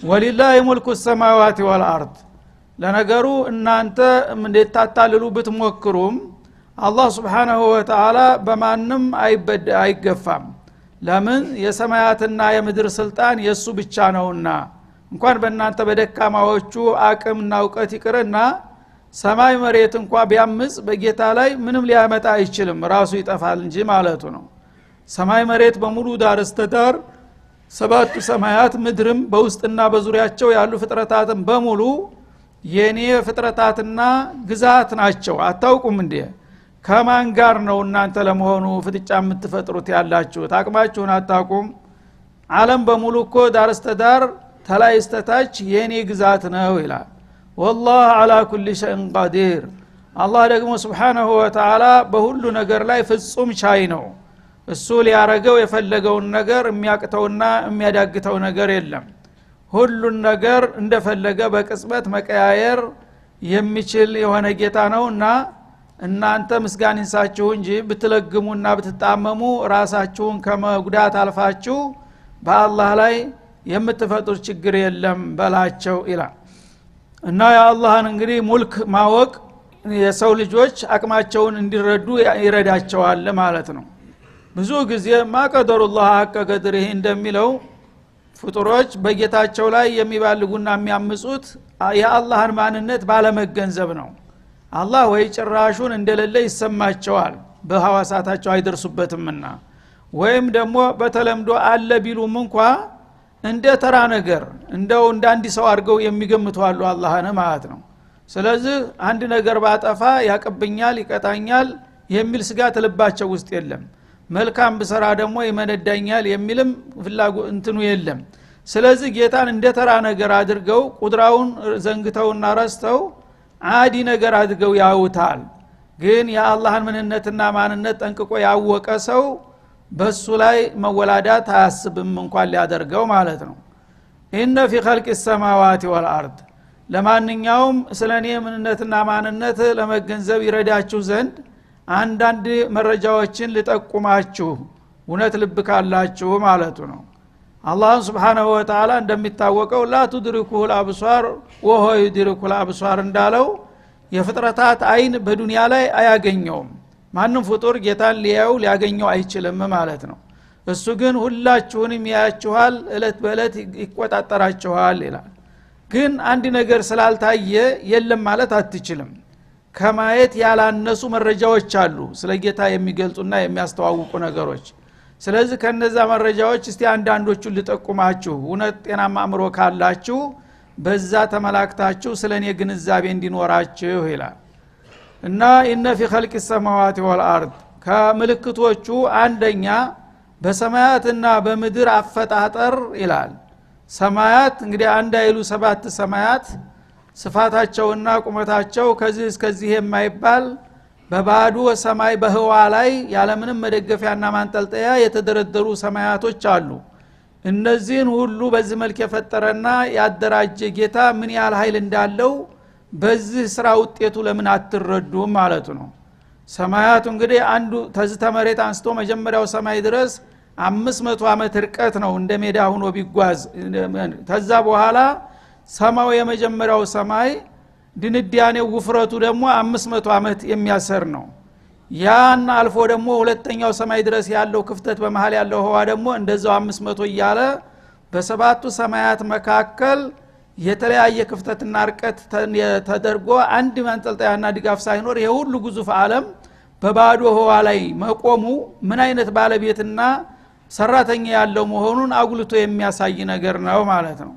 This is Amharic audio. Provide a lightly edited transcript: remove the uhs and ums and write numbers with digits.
ወሊላሂ ሙልኩ ሰማዋቲ ወልአርድ ለነገሩ እናንተ እንደታታልሉ ብትሞክሩም አላህ Subhanahu Wa Ta'ala በማንም አይገፋም ለምን የሰማያትና የምድር ስልጣን የሱ ብቻ ነውና እንኳን በእናንተ በደካማዎቹ አቅምና ዕውቀት ይቅርና ሰማይ መሬት እንኳን ቢያምጽ በጌታ ላይ ምንም ሊያመጣ አይችልም ራሱ ይጠፋል እንጂ ማለቱ ነው ሰማይ መሬት በሙሉ ዳር እስተዳር ሰባቱ ሰማያት ምድርም በውስጥና በዙሪያቸው ያሉ ፍጥረታትን በሙሉ የኔ ፍጥረታትና ግዛት ናቸው አታውቁም እንዴ ከማን ጋር ነው እናንተ ለመሆኑ ፍጥጫ የምትፈጥሩት ያላችሁ ታቅማችሁን አታውቁም ዓለም በሙሉ እኮ ዳር እስተዳር ተላይ እስተታች የኔ ግዛት ነው ይላል والله على كل شيء قدير አላህ ደግሞ Subhanahu Wa Ta'ala በሁሉ ነገር ላይ ፍጹም ቻይ ነው እሱ ሊያረገው የፈለገውን ነገር የሚያቅተውና የሚያዳግተው ነገር የለም ሁሉን ነገር እንደፈለገ በቅጽበት መቀያየር የሚችል የሆነ ጌታ ነውና እናንተ ምስጋና ይንሳችሁ እንጂ ብትለግሙና ብትጣመሙ ራሳችሁን ከመጉዳት አልፋችሁ በአላህ ላይ የምትፈጥሩት ችግር የለም በላቸው ይላል እና የአላህን እንግዲህ ሙልክ ማወቅ የሰው ልጆች አቅማቸውን እንዲረዱ ይረዳቸዋል ማለት ነው ብዙ ጊዜ ማቀደሩላህ አቀቀድሪ እንደሚለው ፍጡሮች በጌታቸው ላይ የሚባልጉና የሚያምጹት የአላህን ማንነት ባለመገንዘብ ነው አላህ ወይ ጭራሹን እንደሌለ ይሰማቸዋል በሐዋሳታቸው አይደርሱበትምና ወይም ደግሞ በተለምዶ አለ ቢሉም እንኳን እንደ ተራ ነገር እንደው እንዳንዲ ሰው አድርገው የሚገምቱ አሉ አላህን ማለት ነው ስለዚህ አንድ ነገር ባጠፋ ያቀብኛል ይቀጣኛል የሚል ስጋት ልባቸው ውስጥ የለም መልካም በሰራ ደግሞ ይመነዳኛል የሚልም ፍላጎት እንትኑ የለም ስለዚህ ጌታን እንደ ተራ ነገር አድርገው ቁድራውን ዘንግተውና ረስተው አዲ ነገር አድርገው ያውታል ግን የአላህን ምንነትና ማንነት ጠንቅቆ ያወቀ ሰው በሱ ላይ መወላዳት አያስብም እንኳን ሊያደርገው ማለት ነው ኢነ ፊ ኸልቂ السماوات والارض ለማንኛውም ስለኔ ምንነትና ማንነት ለመገንዘብ ይረዳችሁ ዘንድ አንዳንድ መረጃዎችን ልጠቁማችሁ እውነት ልብ ካላችሁ ማለቱ ነው አላህ Subhanahu Wa Ta'ala እንደሚታወቀው لا تدركه الابصار وهو يدرك الابصار እንዳለው የፍጥረታት አይን በዱንያ ላይ አያገኘውም ማንንም ፍጡር ጌታን ሊያዩ ሊያገኘው አይችልም ማለት ነው እሱ ግን ሁላችሁንም ያያችኋል እለት በእለት ይቆጣጣራችኋል ይላል ግን አንድ ነገር ስላልታየ የለም ማለት አትችልም ከማየት ያላነሱ መረጃዎች አሉ ስለ ጌታ የሚገልጹና የሚያስተዋውቁ ነገሮች ስለዚህ ከነዛ መረጃዎች እስቲ አንዳንዶቹን ልጠቁማችሁ እውነት ጤናማ አእምሮ ካላችሁ በዛ ተመላክታችሁ ስለኔ ግንዛቤ እንዲኖራችሁ ይላል እና ኢነ ፊ ኸልቂ السماوات والارض ከምልክቶቹ አንደኛ በሰማያትና በምድር አፈጣጠር ይላል ሰማያት እንግዲህ አንድ አይሉ ሰባት ሰማያት ስፋታቸውና ቁመታቸው ከዚህ እስከዚህ የማይባል በባዶ ሰማይ በህዋ ላይ ያለምንም መደገፊያና ማንጠልጠያ የተደረደሩ ሰማያቶች አሉ እነዚህን ሁሉ በዚህ መልክ የፈጠረና ያደራጀ ጌታ ምን ያህል ኃይል እንዳለው በዚህ ስራ ውጤቱ ለምን አትረዱም ማለቱ ነው ሰማያቱ እንግዲህ አንዱ ተዝተ መሬት አንስቶ መጀመሪያው ሰማይ ድረስ 500 አመት ርቀት ነው እንደ ሜዳ ሆኖ ቢጓዝ ተዛ በኋላ ሰማው የመጀመሪያው ሰማይ ድንዲያኔው ውፍረቱ ደግሞ 500 አመት የሚያሰር ነው ያን አልፎ ደግሞ ሁለተኛው ሰማይ ድረስ ያለው ክፍተት በመሃል ያለው ህዋ ደግሞ እንደዛው 500 እያለ በሰባቱ ሰማያት መካከል የተለያየ ክፍተትና ርቀት ተደርጎ አንድ ማንጠልጣያና ድጋፍ ሳይኖር ይሄ ሁሉ ግዙፍ ዓለም በባዶ ህዋ ላይ መቆሙ ምን አይነት ባለቤትና ሰራተኛ ያለው መሆኑን አጉልቶ የሚያሳይ ነገር ነው ማለት ነው